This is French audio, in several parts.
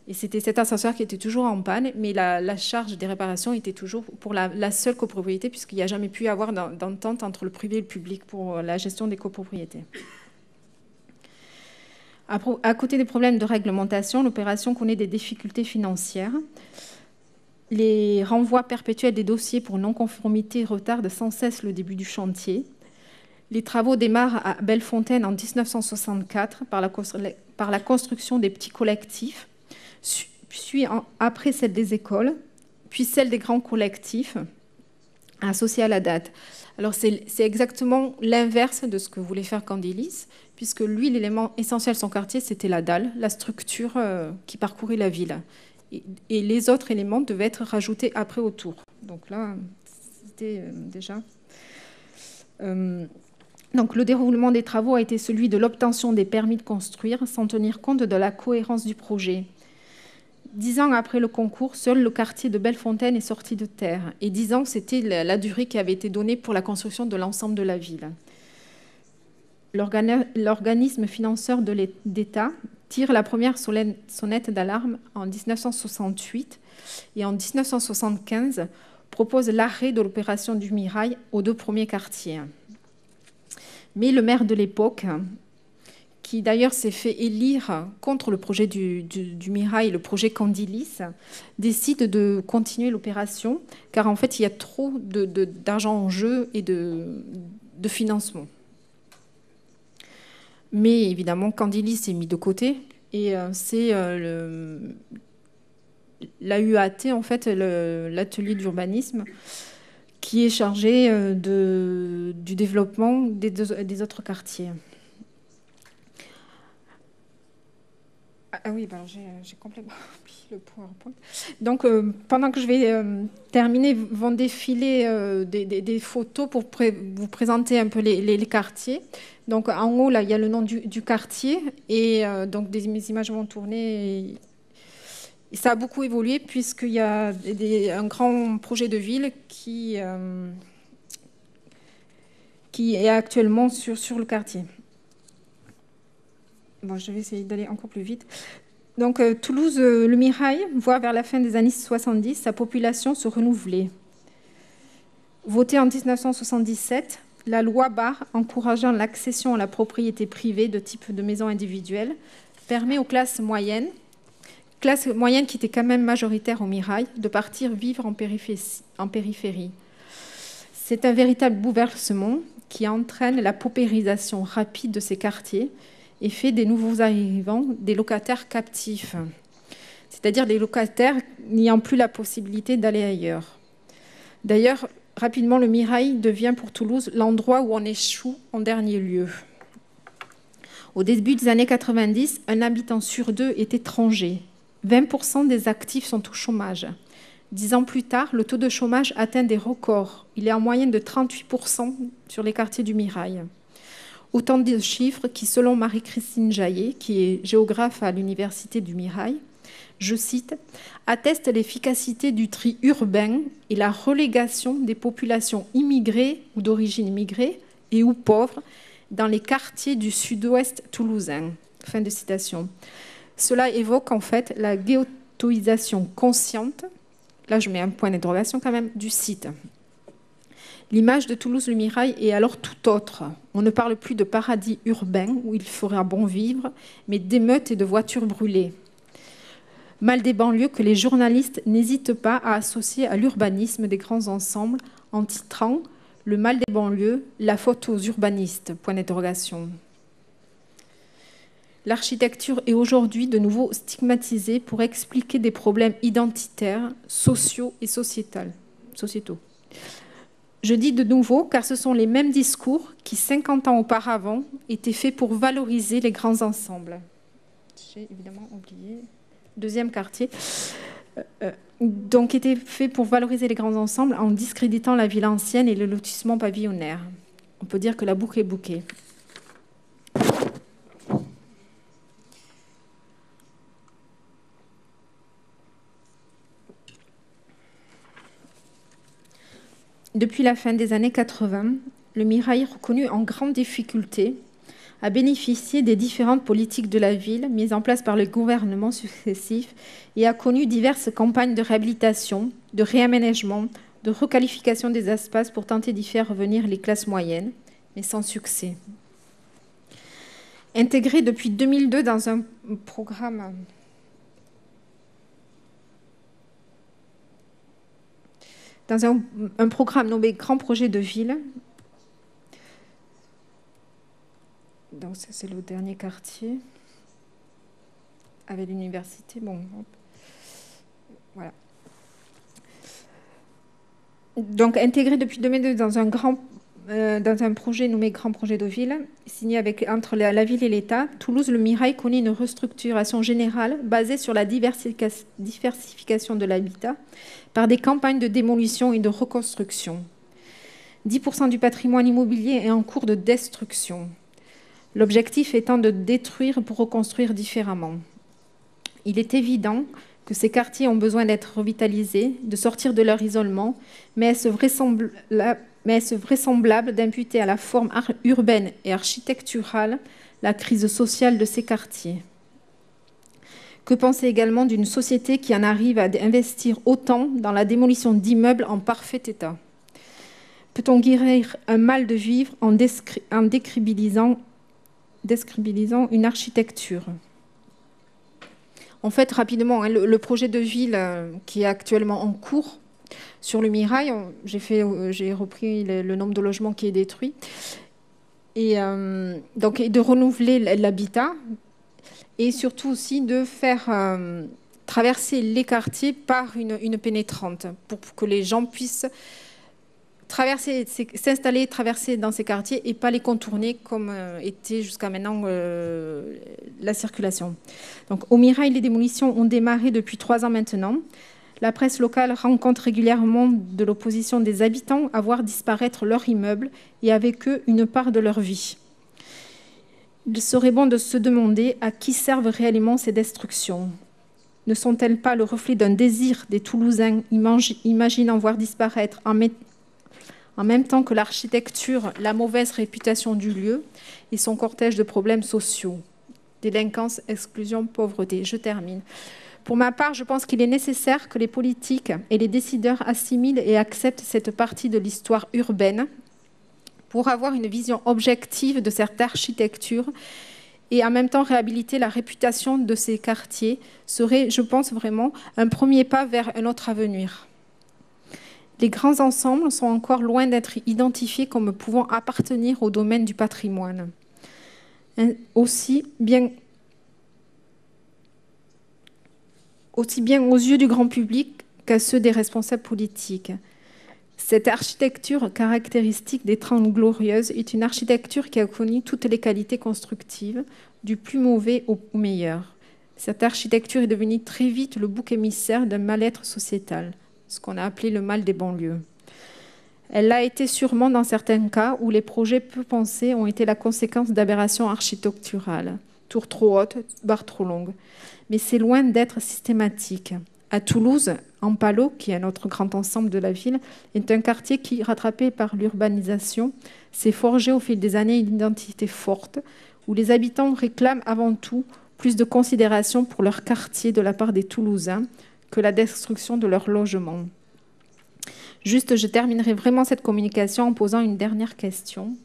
Et c'était cet ascenseur qui était toujours en panne, mais la charge des réparations était toujours pour la seule copropriété, puisqu'il n'y a jamais pu y avoir d'entente entre le privé et le public pour la gestion des copropriétés. À côté des problèmes de réglementation, l'opération connaît des difficultés financières. Les renvois perpétuels des dossiers pour non-conformité retardent sans cesse le début du chantier. Les travaux démarrent à Bellefontaine en 1964 par la construction des petits collectifs, puis après celle des écoles, puis celle des grands collectifs associés à la date. Alors c'est exactement l'inverse de ce que voulait faire Candilis, puisque lui, l'élément essentiel de son quartier, c'était la dalle, la structure qui parcourait la ville. Et les autres éléments devaient être rajoutés après autour. Donc là, c'était déjà... Donc le déroulement des travaux a été celui de l'obtention des permis de construire sans tenir compte de la cohérence du projet. 10 ans après le concours, seul le quartier de Bellefontaine est sorti de terre. Et 10 ans, c'était la durée qui avait été donnée pour la construction de l'ensemble de la ville. L'organisme financeur de l'État tire la première sonnette d'alarme en 1968 et en 1975 propose l'arrêt de l'opération du Mirail aux 2 premiers quartiers. Mais le maire de l'époque, qui d'ailleurs s'est fait élire contre le projet du Mirail, le projet Candilis, décide de continuer l'opération, car en fait, il y a trop d'argent en jeu et de financement. Mais évidemment, Candilis est mis de côté, et c'est l'AUAT, en fait, l'atelier d'urbanisme, qui est chargé du développement des autres quartiers. Ah oui, ben j'ai complètement oublié le PowerPoint. Donc, pendant que je vais terminer, vont défiler des photos pour vous présenter un peu les quartiers. Donc, en haut, là, il y a le nom du quartier. Et donc, des images vont tourner. Et ça a beaucoup évolué puisqu'il y a un grand projet de ville qui est actuellement sur le quartier. Bon, je vais essayer d'aller encore plus vite. Donc, Toulouse, le Mirail voit vers la fin des années 70 sa population se renouveler. Votée en 1977, la loi Barre, encourageant l'accession à la propriété privée de type de maison individuelle, permet aux classes moyennes qui étaient quand même majoritaires au Mirail, de partir vivre en périphérie. C'est un véritable bouleversement qui entraîne la paupérisation rapide de ces quartiers et fait des nouveaux arrivants des locataires captifs, c'est-à-dire des locataires n'ayant plus la possibilité d'aller ailleurs. D'ailleurs, rapidement, le Mirail devient pour Toulouse l'endroit où on échoue en dernier lieu. Au début des années 90, un habitant sur 2 est étranger. 20% des actifs sont au chômage. 10 ans plus tard, le taux de chômage atteint des records. Il est en moyenne de 38% sur les quartiers du Mirail. Autant de chiffres qui, selon Marie-Christine Jaillet, qui est géographe à l'Université du Mirail, je cite, « attestent l'efficacité du tri urbain et la relégation des populations immigrées ou d'origine immigrée et ou pauvres dans les quartiers du sud-ouest toulousain. » Fin de citation. Cela évoque en fait la ghettoisation consciente, là je mets un point d'interrogation quand même, du site. L'image de Toulouse-le Mirail est alors tout autre. On ne parle plus de paradis urbain où il fera bon vivre, mais d'émeutes et de voitures brûlées. Mal des banlieues que les journalistes n'hésitent pas à associer à l'urbanisme des grands ensembles en titrant « Le mal des banlieues, la faute aux urbanistes ». Point d'interrogation. L'architecture est aujourd'hui de nouveau stigmatisée pour expliquer des problèmes identitaires, sociaux et sociétaux. Je dis de nouveau car ce sont les mêmes discours qui, 50 ans auparavant, étaient faits pour valoriser les grands ensembles. J'ai évidemment oublié. Deuxième quartier. Donc, était fait pour valoriser les grands ensembles en discréditant la ville ancienne et le lotissement pavillonnaire. On peut dire que la boucle est bouquée. Depuis la fin des années 80, le Mirail, reconnu en grande difficulté, a bénéficié des différentes politiques de la ville mises en place par les gouvernements successifs et a connu diverses campagnes de réhabilitation, de réaménagement, de requalification des espaces pour tenter d'y faire revenir les classes moyennes, mais sans succès. Intégré depuis 2002 dans un programme nommé Grand Projet de Ville. Donc ça, c'est le dernier quartier avec l'université. Bon, voilà. Donc intégré depuis 2002 dans un projet nommé Grand Projet de Ville, signé entre la ville et l'État, Toulouse Le Mirail connaît une restructuration générale basée sur la diversification de l'habitat par des campagnes de démolition et de reconstruction. 10% du patrimoine immobilier est en cours de destruction. L'objectif étant de détruire pour reconstruire différemment. Il est évident que ces quartiers ont besoin d'être revitalisés, de sortir de leur isolement, mais est-ce vraisemblable d'imputer à la forme urbaine et architecturale la crise sociale de ces quartiers? Que penser également d'une société qui en arrive à investir autant dans la démolition d'immeubles en parfait état? Peut-on guérir un mal de vivre en décrédibilisant une architecture? En fait, rapidement, le projet de ville qui est actuellement en cours sur le Mirail, j'ai repris le nombre de logements qui est détruit, et donc de renouveler l'habitat et surtout aussi de faire traverser les quartiers par une pénétrante pour que les gens puissent s'installer, traverser dans ces quartiers et pas les contourner comme était jusqu'à maintenant la circulation. Donc, au Mirail, les démolitions ont démarré depuis 3 ans maintenant. La presse locale rencontre régulièrement de l'opposition des habitants à voir disparaître leur immeuble et avec eux une part de leur vie. Il serait bon de se demander à qui servent réellement ces destructions. Ne sont-elles pas le reflet d'un désir des Toulousains imaginant voir disparaître en même temps que l'architecture, la mauvaise réputation du lieu et son cortège de problèmes sociaux, délinquance, exclusion, pauvreté? Je termine. Pour ma part, je pense qu'il est nécessaire que les politiques et les décideurs assimilent et acceptent cette partie de l'histoire urbaine pour avoir une vision objective de cette architecture et en même temps réhabiliter la réputation de ces quartiers serait, je pense vraiment, un premier pas vers un autre avenir. Les grands ensembles sont encore loin d'être identifiés comme pouvant appartenir au domaine du patrimoine. Aussi bien aux yeux du grand public qu'à ceux des responsables politiques. Cette architecture caractéristique des Trente Glorieuses est une architecture qui a connu toutes les qualités constructives, du plus mauvais au meilleur. Cette architecture est devenue très vite le bouc émissaire d'un mal-être sociétal, ce qu'on a appelé le mal des banlieues. Elle l'a été sûrement dans certains cas où les projets peu pensés ont été la conséquence d'aberrations architecturales, tours trop hautes, barres trop longues. Mais c'est loin d'être systématique. À Toulouse, Ampalo, qui est un autre grand ensemble de la ville, est un quartier qui, rattrapé par l'urbanisation, s'est forgé au fil des années une identité forte, où les habitants réclament avant tout plus de considération pour leur quartier de la part des Toulousains que la destruction de leur logement. Juste, je terminerai vraiment cette communication en posant une dernière question.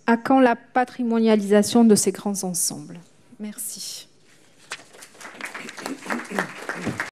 À quand la patrimonialisation de ces grands ensembles? Merci.